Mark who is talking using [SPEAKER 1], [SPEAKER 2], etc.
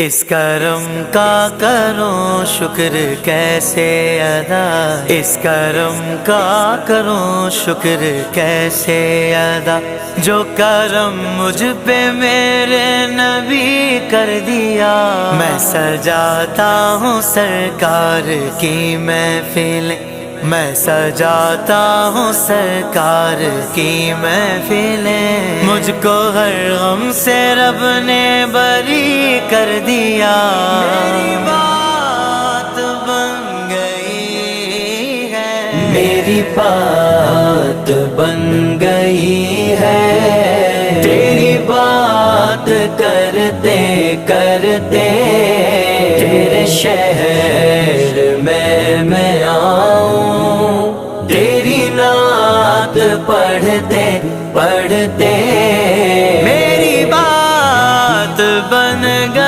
[SPEAKER 1] اس کرم کا کروں شکر کیسے ادا، اس کرم کا کروں شکر کیسے ادا، جو کرم مجھ پہ میرے نبی کر دیا۔ میں سجاتا ہوں سرکار کی محفلیں، میں سجاتا ہوں سرکار کی محفلیں، مجھ کو ہر غم سے رب نے بری کر دیا۔ میری بات بن گئی ہے، میری بات بن گئی ہے، تیری بات کرتے کرتے تیرے شہر میں آؤں، تیری نعت پڑھتے پڑھتے